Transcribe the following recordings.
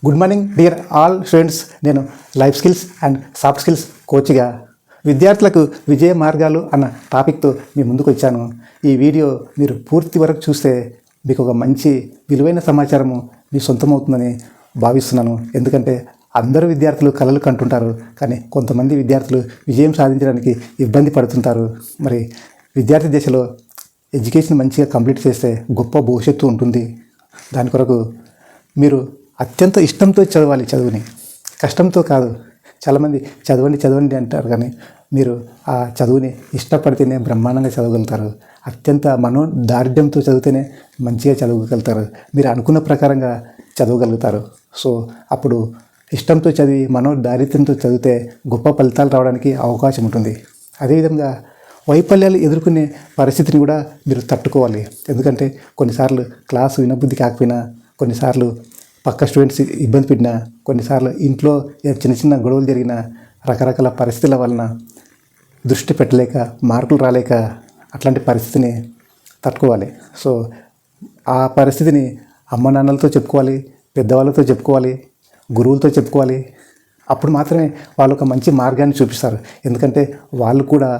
Good morning dear all students. నేను life skills and soft skills కోచ్గా విద్యార్థులకు విజయ మార్గాలు అన్న టాపిక్తో మీ ముందుకు వచ్చాను. ఈ వీడియో మీరు పూర్తి వరకు చూస్తే మీకు ఒక మంచి విలువైన సమాచారము మీ సొంతమవుతుందని భావిస్తున్నాను. ఎందుకంటే అందరూ విద్యార్థులు కలలు కంటుంటారు, కానీ కొంతమంది విద్యార్థులు విజయం సాధించడానికి ఇబ్బంది పడుతుంటారు. మరి విద్యార్థి దశలో ఎడ్యుకేషన్ మంచిగా కంప్లీట్ చేస్తే గొప్ప భవిష్యత్తు ఉంటుంది. దాని కొరకు మీరు అత్యంత ఇష్టంతో చదవాలి. చదువుని కష్టంతో కాదు. చాలామంది చదవండి అంటారు, కానీ మీరు ఆ చదువుని ఇష్టపడితేనే బ్రహ్మాండంగా చదవగలుగుతారు. అత్యంత మనోదార్ఢ్యంతో చదివితేనే మంచిగా చదవగలుగుతారు. మీరు అనుకున్న ప్రకారంగా చదవగలుగుతారు. సో అప్పుడు ఇష్టంతో చదివి మనోదారిద్ర్యంతో చదివితే గొప్ప ఫలితాలు రావడానికి అవకాశం ఉంటుంది. అదేవిధంగా వైఫల్యాలు ఎదుర్కొనే పరిస్థితిని కూడా మీరు తట్టుకోవాలి. ఎందుకంటే కొన్నిసార్లు క్లాసు వినబుద్ధి కాకపోయినా, కొన్నిసార్లు పక్క స్టూడెంట్స్ ఇబ్బంది పెట్టినా, కొన్నిసార్లు ఇంట్లో చిన్న చిన్న గొడవలు జరిగిన రకరకాల పరిస్థితుల వలన దృష్టి పెట్టలేక, మార్కులు రాలేక అట్లాంటి పరిస్థితిని తట్టుకోవాలి. సో ఆ పరిస్థితిని అమ్మ నాన్నలతో చెప్పుకోవాలి, పెద్దవాళ్ళతో చెప్పుకోవాలి, గురువులతో చెప్పుకోవాలి. అప్పుడు మాత్రమే వాళ్ళు ఒక మంచి మార్గాన్ని చూపిస్తారు. ఎందుకంటే వాళ్ళు కూడా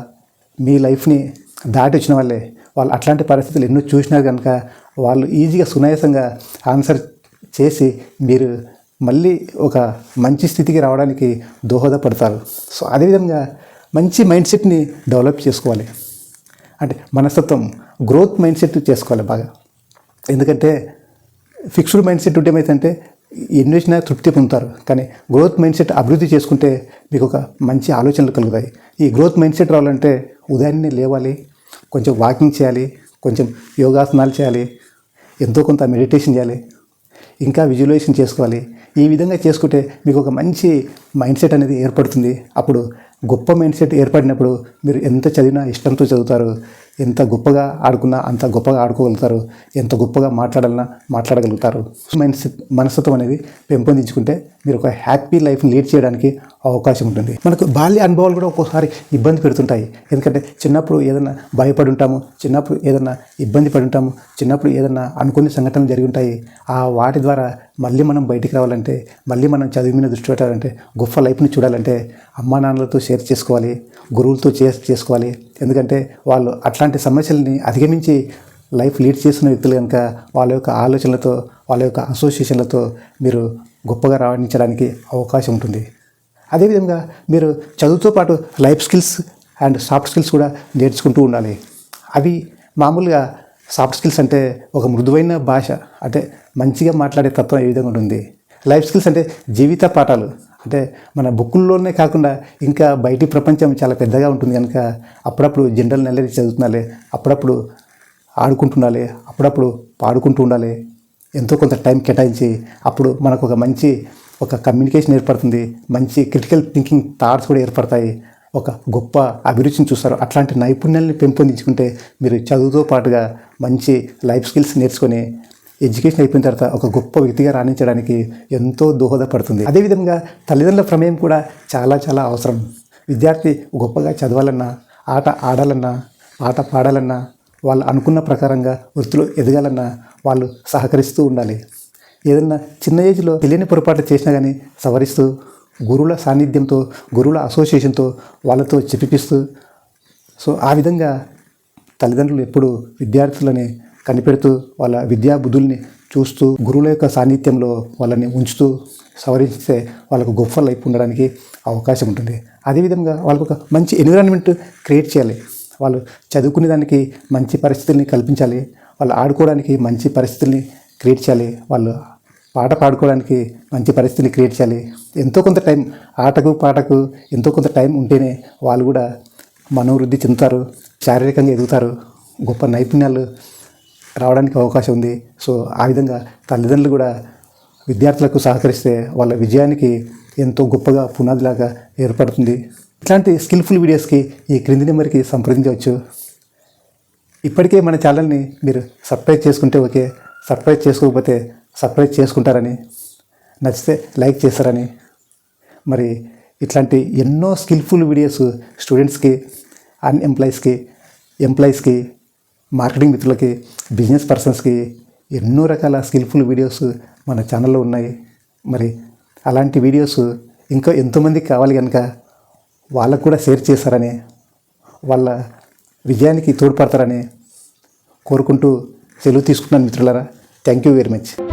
మీ లైఫ్ని దాటి వచ్చిన వాళ్ళే. వాళ్ళు అట్లాంటి పరిస్థితులు ఎన్నో చూసినారు కనుక వాళ్ళు ఈజీగా సునాయాసంగా ఆన్సర్ చేసి మీరు మళ్ళీ ఒక మంచి స్థితికి రావడానికి దోహదపడతారు. సో అదేవిధంగా మంచి మైండ్ సెట్ని డెవలప్ చేసుకోవాలి. అంటే మనస్తత్వం, గ్రోత్ మైండ్ సెట్ చేసుకోవాలి బాగా. ఎందుకంటే ఫిక్స్డ్ మైండ్ సెట్ ఉంటే ఏమైతే ఎన్ని వచ్చినా తృప్తి పొందుతారు, కానీ గ్రోత్ మైండ్ సెట్ అభివృద్ధి చేసుకుంటే మీకు ఒక మంచి ఆలోచనలు కలుగుతాయి. ఈ గ్రోత్ మైండ్ సెట్ రావాలంటే ఉదయాన్నే లేవాలి, కొంచెం వాకింగ్ చేయాలి, కొంచెం యోగాసనాలు చేయాలి, ఎంతో కొంత మెడిటేషన్ చేయాలి, ఇంకా విజువలైజేషన్ చేసుకోవాలి. ఈ విధంగా చేసుకుంటే మీకు ఒక మంచి మైండ్ సెట్ అనేది ఏర్పడుతుంది. అప్పుడు గొప్ప మైండ్ సెట్ ఏర్పడినప్పుడు మీరు ఎంత చదివినా ఇష్టంతో చదువుతారు. ఎంత గొప్పగా ఆడుకున్నా అంత గొప్పగా ఆడుకోగలుగుతారు. ఎంత గొప్పగా మాట్లాడాలన్నా మాట్లాడగలుగుతారు. మనస్తత్వం అనేది పెంపొందించుకుంటే మీరు ఒక హ్యాపీ లైఫ్ని లీడ్ చేయడానికి అవకాశం ఉంటుంది. మనకు బాల్య అనుభవాలు కూడా ఒక్కోసారి ఇబ్బంది పెడుతుంటాయి. ఎందుకంటే చిన్నప్పుడు ఏదైనా భయపడి ఉంటాము, చిన్నప్పుడు ఏదైనా ఇబ్బంది పడి ఉంటాము, చిన్నప్పుడు ఏదైనా అనుకునే సంఘటనలు జరిగి ఉంటాయి. ఆ వాటి ద్వారా మళ్ళీ మనం బయటికి రావాలంటే, మళ్ళీ మనం చదువు మీద దృష్టి పెట్టాలంటే, గొప్ప లైఫ్ని చూడాలంటే అమ్మా నాన్నలతో షేర్ చేసుకోవాలి, గురువులతో చేసుకోవాలి. ఎందుకంటే వాళ్ళు అట్లాంటి సమస్యల్ని అధిగమించి లైఫ్ లీడ్ చేస్తున్న వ్యక్తులు కనుక వాళ్ళ యొక్క ఆలోచనలతో, వాళ్ళ యొక్క అసోసియేషన్లతో మీరు గొప్పగా రాణించడానికి అవకాశం ఉంటుంది. అదేవిధంగా మీరు చదువుతో పాటు life skills and soft skills కూడా నేర్చుకుంటూ ఉండాలి. అవి మామూలుగా సాఫ్ట్ స్కిల్స్ అంటే ఒక మృదువైన భాష, అంటే మంచిగా మాట్లాడే తత్వం ఏ విధంగా ఉంటుంది. లైఫ్ స్కిల్స్ అంటే జీవిత పాఠాలు. అంటే మన బుక్కుల్లోనే కాకుండా ఇంకా బయటి ప్రపంచం చాలా పెద్దగా ఉంటుంది కనుక అప్పుడప్పుడు జనరల్ నాలెడ్జ్ చదువుతుండాలి, అప్పుడప్పుడు ఆడుకుంటుండాలి, అప్పుడప్పుడు పాడుకుంటూ ఉండాలి. ఎంతో కొంత టైం కేటాయించి అప్పుడు మనకు ఒక మంచి కమ్యూనికేషన్ ఏర్పడుతుంది. మంచి క్రిటికల్ థింకింగ్ థాట్స్ కూడా ఏర్పడతాయి. ఒక గొప్ప అభిరుచిని చూస్తారు. అట్లాంటి నైపుణ్యాలని పెంపొందించుకుంటే మీరు చదువుతో పాటుగా మంచి లైఫ్ స్కిల్స్ నేర్చుకొని ఎడ్యుకేషన్ అయిపోయిన తర్వాత ఒక గొప్ప వ్యక్తిగా రాణించడానికి ఎంతో దోహదపడుతుంది. అదేవిధంగా తల్లిదండ్రుల ప్రమేయం కూడా చాలా చాలా అవసరం. విద్యార్థి గొప్పగా చదవాలన్నా, ఆట ఆడాలన్నా, పాట పాడాలన్నా, వాళ్ళు అనుకున్న ప్రకారంగా వృత్తిలో ఎదగాలన్నా వాళ్ళు సహకరిస్తూ ఉండాలి. ఏదన్నా చిన్న ఏజ్లో తెలియని పొరపాటు చేసినా కానీ సవరిస్తూ, గురువుల సాన్నిధ్యంతో, గురువుల అసోసియేషన్తో వాళ్ళతో చెప్పిస్తూ, సో ఆ విధంగా తల్లిదండ్రులు ఎప్పుడు విద్యార్థులని కనిపెడుతూ వాళ్ళ విద్యా బుద్ధుల్ని చూస్తూ గురువుల యొక్క సాన్నిధ్యంలో వాళ్ళని ఉంచుతూ సవరిస్తే వాళ్ళకు గొప్ప లైఫ్ ఉండడానికి అవకాశం ఉంటుంది. అదేవిధంగా వాళ్ళకు ఒక మంచి ఎన్విరాన్మెంట్ క్రియేట్ చేయాలి. వాళ్ళు చదువుకునే దానికి మంచి పరిస్థితుల్ని కల్పించాలి. వాళ్ళు ఆడుకోవడానికి మంచి పరిస్థితుల్ని క్రియేట్ చేయాలి. వాళ్ళు పాట పాడుకోవడానికి మంచి పరిస్థితిని క్రియేట్ చేయాలి. ఎంతో కొంత టైం ఆటకు పాటకు ఎంతో కొంత టైం ఉంటేనే వాళ్ళు కూడా మనోవృద్ధి చెందుతారు, శారీరకంగా ఎదుగుతారు, గొప్ప నైపుణ్యాలు రావడానికి అవకాశం ఉంది. సో ఆ విధంగా తల్లిదండ్రులు కూడా విద్యార్థులకు సహకరిస్తే వాళ్ళ విజయానికి ఎంతో గొప్పగా పునాదిలాగా ఏర్పడుతుంది. ఇట్లాంటి స్కిల్ఫుల్ వీడియోస్కి ఈ క్రింది నెంబర్కి సంప్రదించవచ్చు. ఇప్పటికే మన ఛానల్ని మీరు సబ్స్క్రైబ్ చేసుకుంటే ఓకే, సబ్స్క్రైబ్ చేసుకోకపోతే సబ్స్క్రైబ్ చేసుకుంటారని, నచ్చితే లైక్ చేస్తారని. మరి ఇట్లాంటి ఎన్నో స్కిల్ఫుల్ వీడియోస్ స్టూడెంట్స్కి, అన్ఎంప్లాయీస్కి, ఎంప్లాయీస్కి, మార్కెటింగ్ మిత్రులకి, బిజినెస్ పర్సన్స్కి ఎన్నో రకాల స్కిల్ఫుల్ వీడియోస్ మన ఛానల్లో ఉన్నాయి. మరి అలాంటి వీడియోస్ ఇంకా ఎంతోమందికి కావాలి కనుక వాళ్ళకు కూడా షేర్ చేస్తారని, వాళ్ళ విజయానికి తోడ్పడతారని కోరుకుంటూ సెలవు తీసుకున్నాను మిత్రులారా. Thank you very much.